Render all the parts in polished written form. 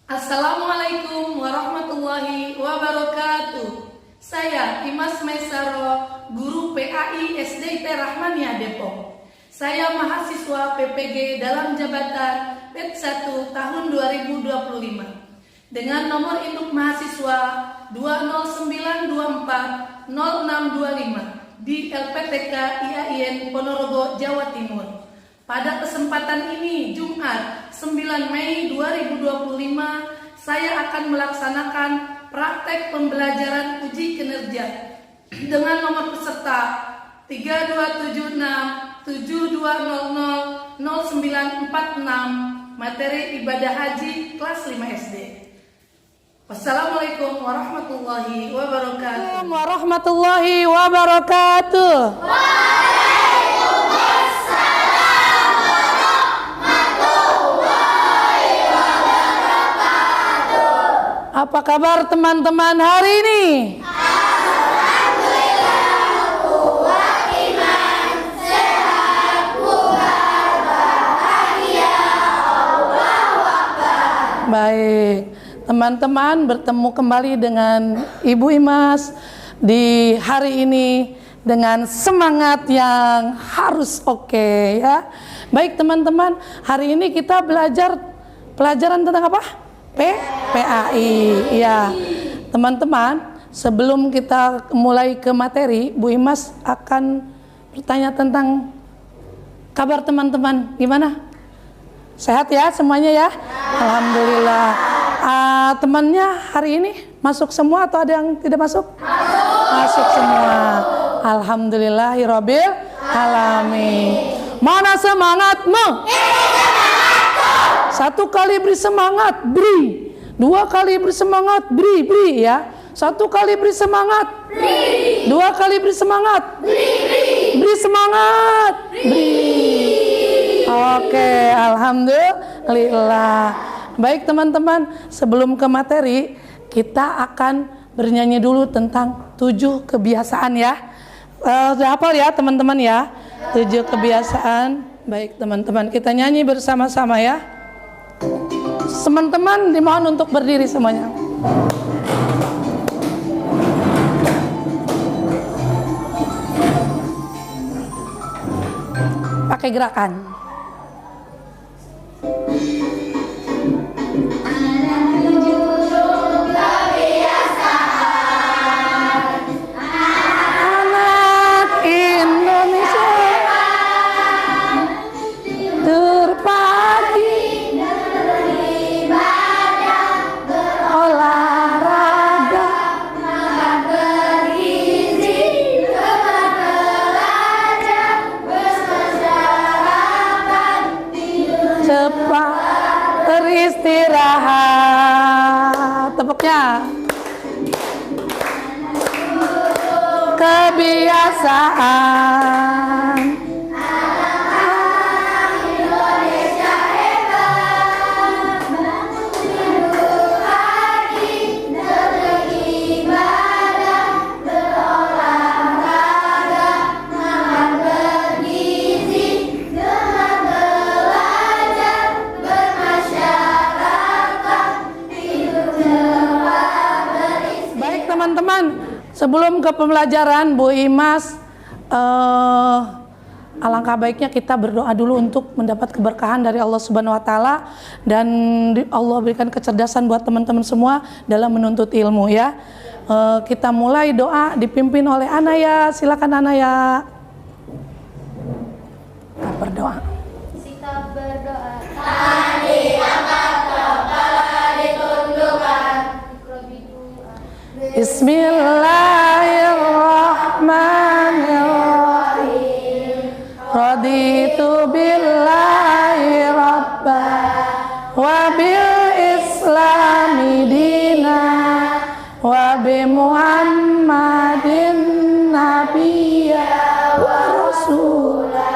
Assalamualaikum warahmatullahi wabarakatuh. Saya Imas Maisaro, guru PAI SDIT Rahmania Depok. Saya mahasiswa PPG dalam jabatan PET 1 tahun 2025 dengan nomor induk mahasiswa 209240625 di LPTK IAIN Ponorogo, Jawa Timur. Pada kesempatan ini, Jumat 9 Mei 2025, saya akan melaksanakan praktek pembelajaran uji kinerja dengan nomor peserta 327672000946, materi ibadah haji kelas 5 SD. Wassalamualaikum warahmatullahi wabarakatuh. Warahmatullahi wabarakatuh. Apa kabar teman-teman hari ini? Alhamdulillah, kuat iman, sehat, bugar, bahagia, Allahu Akbar. Baik, teman-teman bertemu kembali dengan Ibu Imas di hari ini dengan semangat yang harus oke ya. Baik teman-teman, hari ini kita belajar pelajaran tentang apa? PAI ya. Teman-teman, sebelum kita mulai ke materi, Bu Imas akan bertanya tentang kabar teman-teman. Gimana? Sehat ya semuanya ya? Alhamdulillah. Temannya hari ini masuk semua atau ada yang tidak masuk? Masuk semua. Alhamdulillahirabbil alamin. Mana semangatmu? Satu kali beri semangat, beri. Dua kali beri semangat, beri ya. Satu kali beri semangat, beri. Dua kali beri semangat, beri. Beri semangat, beri. Oke, alhamdulillah. Baik teman-teman, sebelum ke materi, kita akan bernyanyi dulu tentang 7 kebiasaan ya. Sudah hafal ya teman-teman ya? 7 kebiasaan. Baik teman-teman, kita nyanyi bersama-sama ya. Teman-teman dimohon untuk berdiri semuanya. Pakai gerakan. Anak Indonesia terpagi olahraga Bergizi, gemar belajar, bermasyarakat, tidur cepat beristirahat. Tepuknya. Kebiasaan Indonesia hebat, bangun tidur pagi, beribadah, berolahraga, makan bergizi, gemar belajar, bermasyarakat, tidur cepat beristirahat. Baik teman-teman, sebelum ke pembelajaran Bu Imas, alangkah baiknya kita berdoa dulu untuk mendapat keberkahan dari Allah Subhanahu wa taala dan Allah berikan kecerdasan buat teman-teman semua dalam menuntut ilmu ya. Kita mulai doa dipimpin oleh Anaya. Silakan Anaya. Kita berdoa. Sikap berdoa. Tangan diangkat, kepala ditundukkan. Bismillahirrahmanirrahim. Raditu billahi rabba wa bil islami dina wa bi Muhammadin nabiyya wa rasula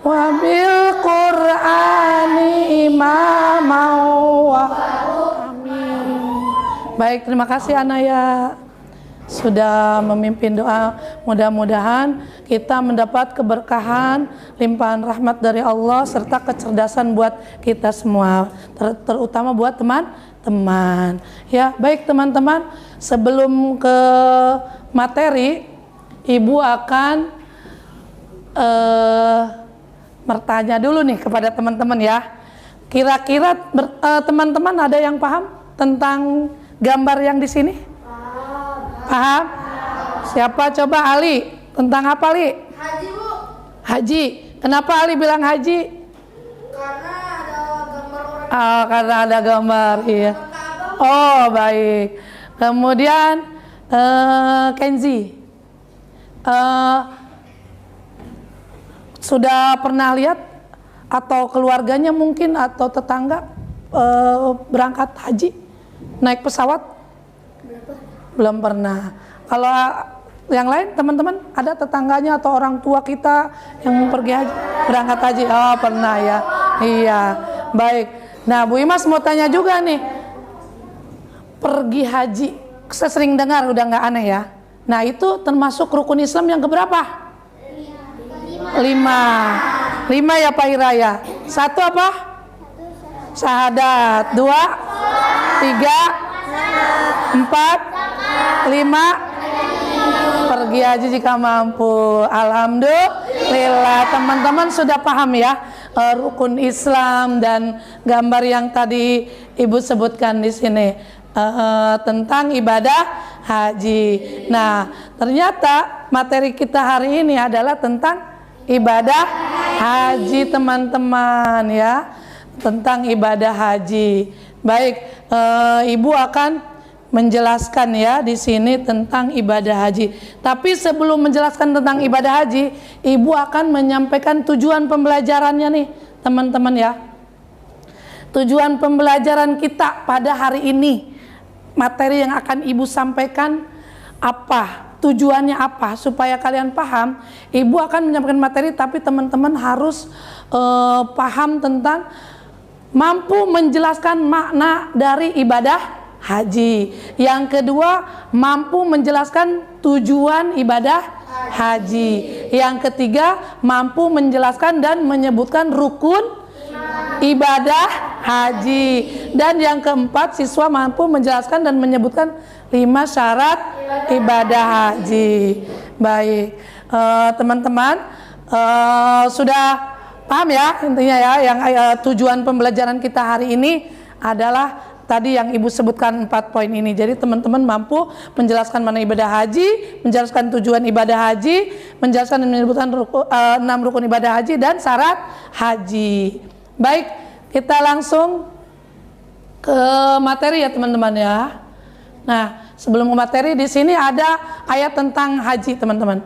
wa bil Qur'ani imamau wa amin. Baik, terima kasih Anaya. sudah memimpin doa. Mudah-mudahan kita mendapat keberkahan, limpahan rahmat dari Allah serta kecerdasan buat kita semua, terutama buat teman-teman. Ya, baik teman-teman, sebelum ke materi, Ibu akan bertanya dulu nih kepada teman-teman ya. Kira-kira teman-teman ada yang paham tentang gambar yang di sini? Paham? Siapa coba? Ali. Tentang apa, Ali? Haji, Bu. Haji. Kenapa Ali bilang haji? Karena ada gambar orang. Oh, karena ada gambar, iya. Oh, baik. Kemudian Kenzi, sudah pernah lihat atau keluarganya mungkin atau tetangga berangkat haji naik pesawat? Belum pernah. Kalau yang lain teman-teman ada tetangganya atau orang tua kita yang pergi haji, berangkat haji? Oh, pernah ya. Iya, baik. Nah, Bu Imas mau tanya juga nih, pergi haji, saya sering dengar, udah nggak aneh ya. Nah, itu termasuk rukun Islam yang keberapa? 5 ya Pak Hiraya. 1 apa? Syahadat. 2, 3, 4, 5 pergi haji jika mampu. Alhamdulillah, teman-teman sudah paham ya rukun Islam dan gambar yang tadi Ibu sebutkan di sini tentang ibadah haji. Nah, ternyata materi kita hari ini adalah tentang ibadah haji, teman-teman ya, tentang ibadah haji. Baik, Ibu akan menjelaskan ya di sini tentang ibadah haji. Tapi sebelum menjelaskan tentang ibadah haji, Ibu akan menyampaikan tujuan pembelajarannya nih, teman-teman ya. Tujuan pembelajaran kita pada hari ini, materi yang akan Ibu sampaikan apa? Tujuannya apa? Supaya kalian paham, Ibu akan menyampaikan materi, tapi teman-teman harus paham tentang mampu menjelaskan makna dari ibadah haji. Yang kedua, mampu menjelaskan tujuan ibadah haji. Yang ketiga, mampu menjelaskan dan menyebutkan rukun ibadah haji. Dan yang keempat, siswa mampu menjelaskan dan menyebutkan 5 syarat ibadah haji. Baik, teman-teman sudah paham ya intinya ya, yang tujuan pembelajaran kita hari ini adalah tadi yang Ibu sebutkan 4 poin ini. Jadi teman-teman mampu menjelaskan mana ibadah haji, menjelaskan tujuan ibadah haji, menjelaskan dan menyebutkan 6 rukun ibadah haji dan syarat haji. Baik, kita langsung ke materi ya teman-teman ya. Nah, sebelum ke materi, di sini ada ayat tentang haji teman-teman.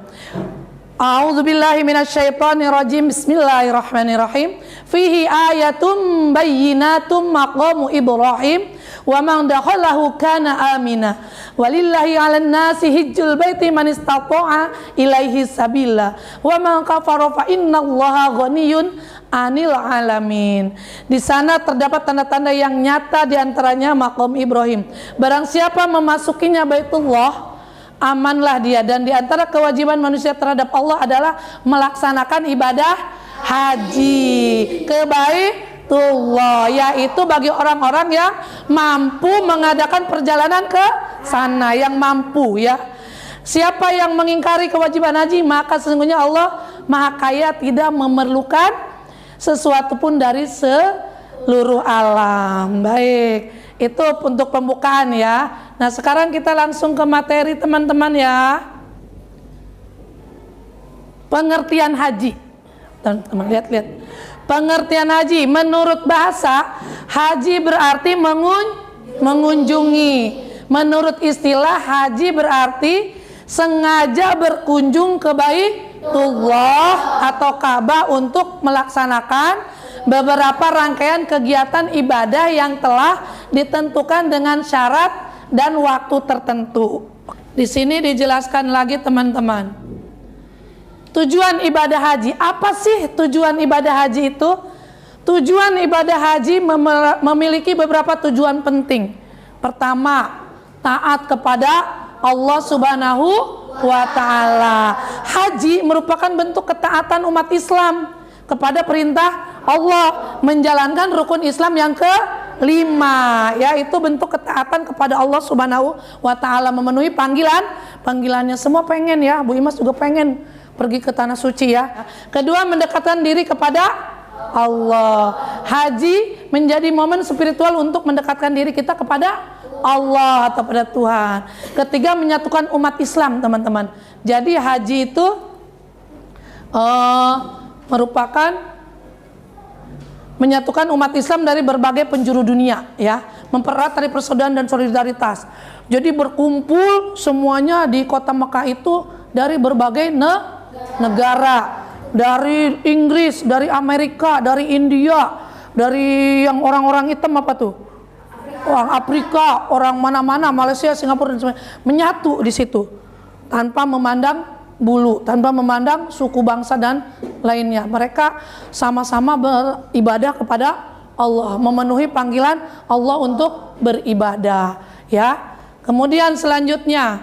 A'udzubillahi minasyaitonirrajim. Bismillahirrahmanirrahim. Fihi ayatum bayyinatum maqamu Ibrahim wa man dakhalahu kana amina. Walillahi 'alan nasi hajjul baiti man istata'a ilaihi sabila. Wa man kafara fa innallaha ghaniyyun 'anil 'alamin. Di sana terdapat tanda-tanda yang nyata, di antaranya maqam Ibrahim. Barang siapa memasukinya Baitullah, amanlah dia. Dan di antara kewajiban manusia terhadap Allah adalah melaksanakan ibadah haji ke Baitullah, yaitu bagi orang-orang yang mampu mengadakan perjalanan ke sana, yang mampu ya. Siapa yang mengingkari kewajiban haji, maka sesungguhnya Allah Maha Kaya, tidak memerlukan sesuatu pun dari seluruh alam. Baik, itu untuk pembukaan ya. Nah, sekarang kita langsung ke materi teman-teman ya. Pengertian haji. Teman-teman lihat-lihat. Pengertian haji, menurut bahasa, haji berarti mengunjungi. Menurut istilah, haji berarti sengaja berkunjung ke Baitullah atau Ka'bah untuk melaksanakan beberapa rangkaian kegiatan ibadah yang telah ditentukan dengan syarat dan waktu tertentu. Di sini dijelaskan lagi teman-teman. Tujuan ibadah haji. Apa sih tujuan ibadah haji itu? Tujuan ibadah haji memiliki beberapa tujuan penting. Pertama, taat kepada Allah Subhanahu wa ta'ala. Haji merupakan bentuk ketaatan umat Islam kepada perintah Allah, menjalankan rukun Islam yang kelima, yaitu bentuk ketaatan kepada Allah Subhanahu wa ta'ala, memenuhi panggilannya. Semua pengen ya, Bu Imas juga pengen pergi ke tanah suci ya. Kedua, mendekatkan diri kepada Allah. Haji menjadi momen spiritual untuk mendekatkan diri kita kepada Allah atau pada Tuhan. Ketiga, menyatukan umat Islam, teman-teman. Jadi haji itu merupakan menyatukan umat Islam dari berbagai penjuru dunia, ya, mempererat tali persaudaraan dan solidaritas. Jadi berkumpul semuanya di kota Mekah itu dari berbagai negara, dari Inggris, dari Amerika, dari India, dari yang orang-orang hitam apa tuh? Orang Afrika, orang mana-mana, Malaysia, Singapura dan sebagainya, menyatu di situ tanpa memandang bulu, tanpa memandang suku, bangsa dan lainnya. Mereka sama-sama beribadah kepada Allah, memenuhi panggilan Allah untuk beribadah, ya. Kemudian selanjutnya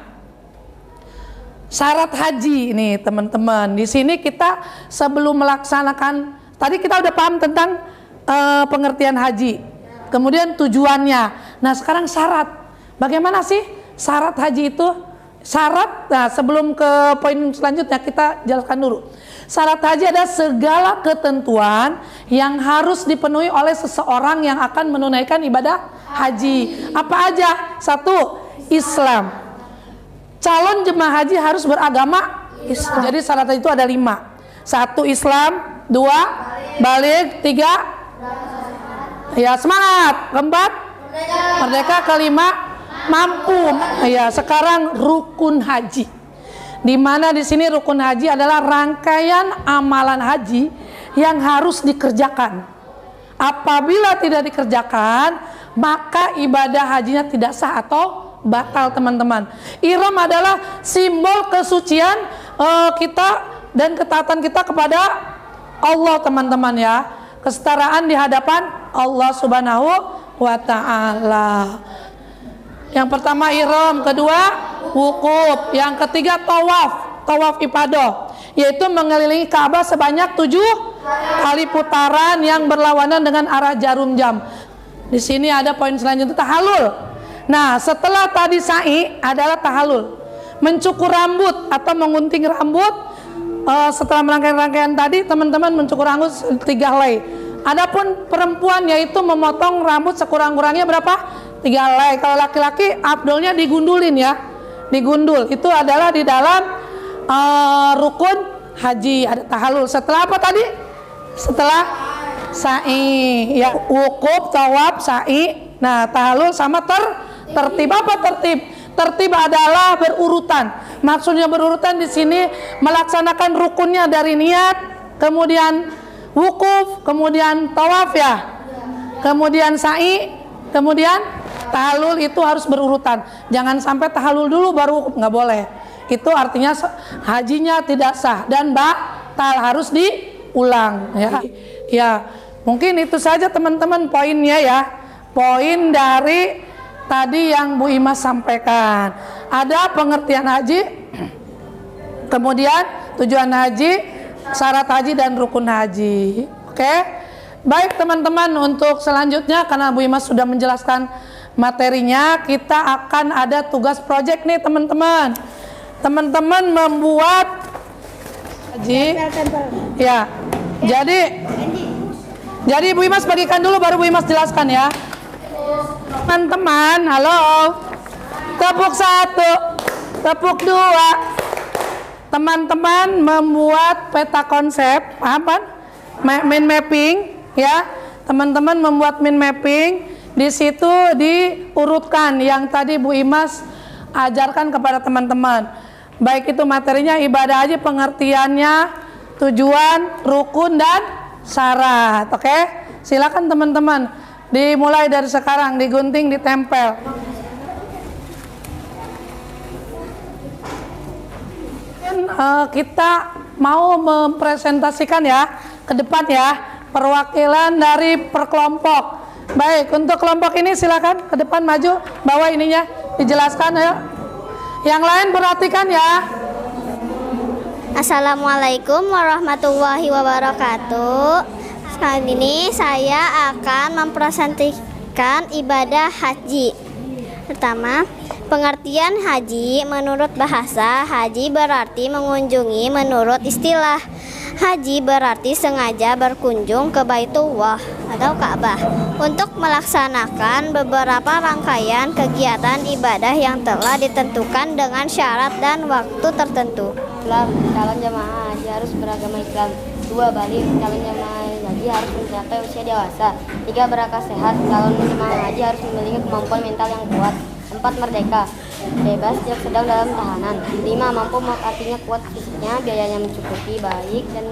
syarat haji ini, teman-teman. Di sini kita sebelum melaksanakan, tadi kita udah paham tentang pengertian haji. Kemudian tujuannya. Nah, sekarang syarat. Bagaimana sih syarat haji itu? Syarat, nah sebelum ke poin selanjutnya kita jelaskan dulu. Syarat haji ada segala ketentuan yang harus dipenuhi oleh seseorang yang akan menunaikan ibadah haji. Apa aja? Satu, Islam. Calon jemaah haji harus beragama Islam. Jadi syarat itu ada 5. 1, Islam. 2, baligh. 3, ya semangat. 4, merdeka. 5, mampu. Ya, sekarang rukun haji. Di mana di sini rukun haji adalah rangkaian amalan haji yang harus dikerjakan. Apabila tidak dikerjakan, maka ibadah hajinya tidak sah atau batal, teman-teman. Ihram adalah simbol kesucian kita dan ketaatan kita kepada Allah, teman-teman ya. Kesetaraan di hadapan Allah Subhanahu wa ta'ala. Yang pertama ihram, kedua wukuf, yang ketiga tawaf ibadah, yaitu mengelilingi Ka'bah sebanyak 7 kali putaran yang berlawanan dengan arah jarum jam. Di sini ada poin selanjutnya, tahallul. Nah, setelah tadi sa'i adalah tahallul, mencukur rambut atau mengunting rambut. Setelah rangkaian tadi, teman-teman mencukur rambut 3 helai. Adapun perempuan yaitu memotong rambut sekurang-kurangnya berapa? 3 helai. Kalau laki-laki afdolnya digundulin ya, digundul. Itu adalah di dalam rukun haji. Ada tahallul. Setelah apa tadi? Setelah sa'i, ya, wukuf, tawaf, sa'i. Nah, tahallul sama tertib. Apa tertib? Tertib adalah berurutan. Maksudnya berurutan di sini melaksanakan rukunnya dari niat, kemudian wukuf, kemudian tawaf ya, kemudian sa'i, kemudian tahallul. Itu harus berurutan. Jangan sampai tahallul dulu baru wukuf, nggak boleh. Itu artinya hajinya tidak sah dan batal, harus diulang ya. Ya, mungkin itu saja teman-teman poinnya ya. Poin dari tadi yang Bu Imas sampaikan. Ada pengertian haji, kemudian tujuan haji, syarat haji dan rukun haji. Oke. Baik teman-teman, untuk selanjutnya karena Bu Imas sudah menjelaskan materinya, kita akan ada tugas project nih teman-teman. Teman-teman membuat haji. Ya. Jadi Bu Imas bagikan dulu baru Bu Imas jelaskan ya. Teman-teman, halo. Tepuk 1, tepuk 2. Teman-teman membuat peta konsep, apa? Mind mapping, ya. Teman-teman membuat mind mapping. Di situ diurutkan yang tadi Bu Imas ajarkan kepada teman-teman. Baik itu materinya ibadah haji, pengertiannya, tujuan, rukun dan syarat. Oke? Silakan teman-teman. Dimulai dari sekarang, digunting, ditempel. Kita mau mempresentasikan ya ke depan ya perwakilan dari per kelompok. Baik, untuk kelompok ini silakan ke depan maju, bawa ininya dijelaskan ya. Yang lain perhatikan ya. Assalamualaikum warahmatullahi wabarakatuh. Kali ini saya akan mempresentasikan ibadah haji. Pertama, pengertian haji menurut bahasa. Haji berarti mengunjungi menurut istilah. Haji berarti sengaja berkunjung ke Baitullah atau Ka'bah untuk melaksanakan beberapa rangkaian kegiatan ibadah yang telah ditentukan dengan syarat dan waktu tertentu. Calon jemaah haji harus beragama Islam. 2. Balik. Calon jemaah haji harus mencapai usia dewasa. 3. Berakal sehat. Calon jemaah haji harus memiliki kemampuan mental yang kuat. 4. Merdeka, bebas sejak sedang dalam tahanan. 5. Mampu, artinya kuat fisiknya, biayanya mencukupi, baik dan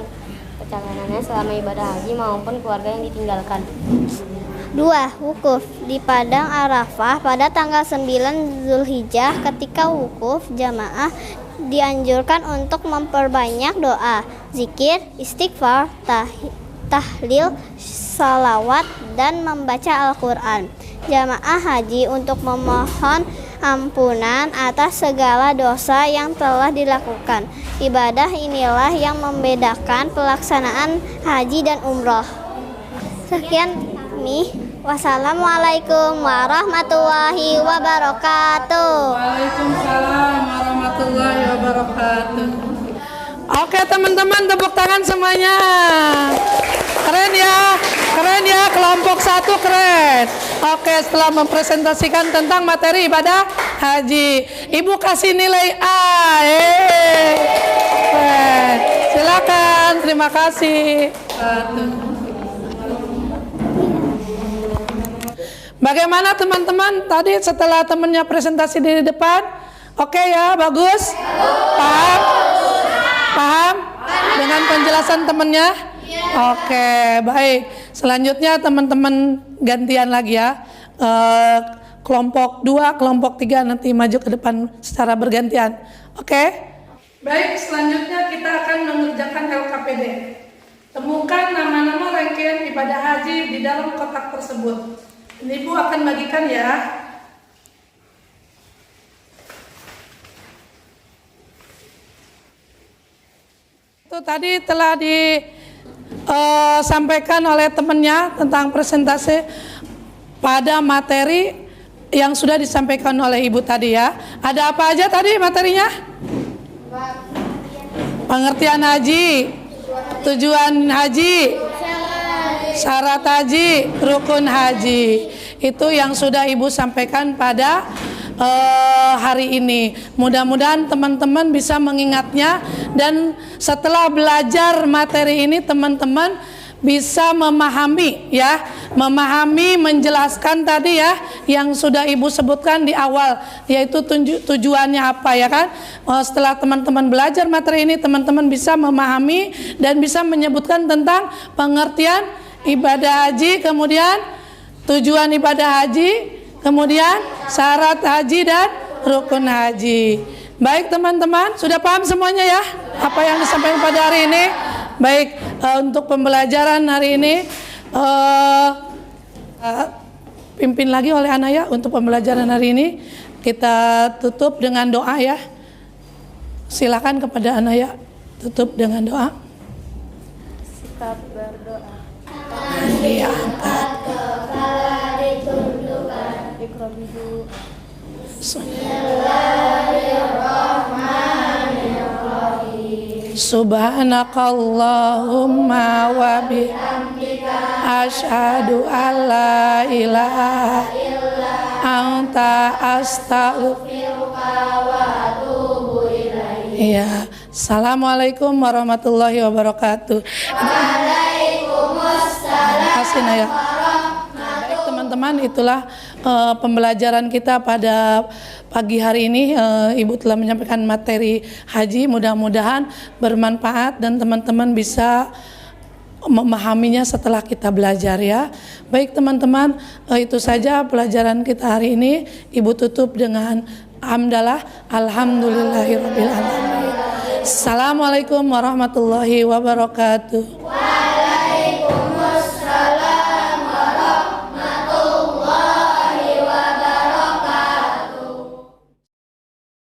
kecanganannya selama ibadah haji maupun keluarga yang ditinggalkan. 2. Wukuf di Padang Arafah pada tanggal 9 Zulhijjah. Ketika wukuf, jamaah dianjurkan untuk memperbanyak doa, zikir, istighfar, tahlil, salawat, dan membaca Al-Quran. Jamaah haji untuk memohon ampunan atas segala dosa yang telah dilakukan. Ibadah inilah yang membedakan pelaksanaan haji dan umroh. Sekian nih. Wassalamualaikum warahmatullahi wabarakatuh. Waalaikumsalam warahmatullahi wabarakatuh. Oke teman-teman, tepuk tangan semuanya. Keren ya, kelompok 1 keren. Oke, setelah mempresentasikan tentang materi ibadah haji, Ibu kasih nilai A. Keren. Silakan, terima kasih. Bagaimana teman-teman tadi setelah temennya presentasi di depan? Oke ya, bagus? Paham? Paham? Dengan penjelasan temennya? Oke, baik. Selanjutnya teman-teman gantian lagi ya. Kelompok 2, kelompok 3 nanti maju ke depan secara bergantian. Oke? Baik, selanjutnya kita akan mengerjakan LKPD. Temukan nama-nama rangkaian ibadah haji di dalam kotak tersebut. Ini Ibu akan bagikan ya. Itu tadi telah disampaikan oleh temannya tentang presentasi pada materi yang sudah disampaikan oleh Ibu tadi ya. Ada apa aja tadi materinya? Pengertian haji, tujuan haji, syarat haji, rukun haji. Itu yang sudah Ibu sampaikan pada hari ini. Mudah-mudahan teman-teman bisa mengingatnya, dan setelah belajar materi ini teman-teman bisa memahami ya, menjelaskan tadi ya yang sudah Ibu sebutkan di awal, yaitu tujuannya apa ya kan. Setelah teman-teman belajar materi ini, teman-teman bisa memahami dan bisa menyebutkan tentang pengertian ibadah haji, kemudian tujuan ibadah haji, kemudian syarat haji dan rukun haji. Baik teman-teman, sudah paham semuanya ya apa yang disampaikan pada hari ini? Baik, untuk pembelajaran hari ini pimpin lagi oleh Anaya. Untuk pembelajaran hari ini kita tutup dengan doa ya. Silakan kepada Anaya tutup dengan doa. Sikap berdoa. Diangkat. Kepala ditundukkan. Ikrobidu. Subhanakallahumma wa bihamdika asyhadu an la ilaha illa anta astaghfiruka wa atubu ilaik. Iya. Assalamualaikum warahmatullahi wabarakatuh. Waalaikumsalam. Kasih Naya. Baik teman-teman, itulah pembelajaran kita pada pagi hari ini. Ibu telah menyampaikan materi haji, mudah-mudahan bermanfaat dan teman-teman bisa memahaminya setelah kita belajar ya. Baik teman-teman, itu saja pelajaran kita hari ini. Ibu tutup dengan hamdalah, alhamdulillahirabbil alamin. Assalamualaikum warahmatullahi wabarakatuh.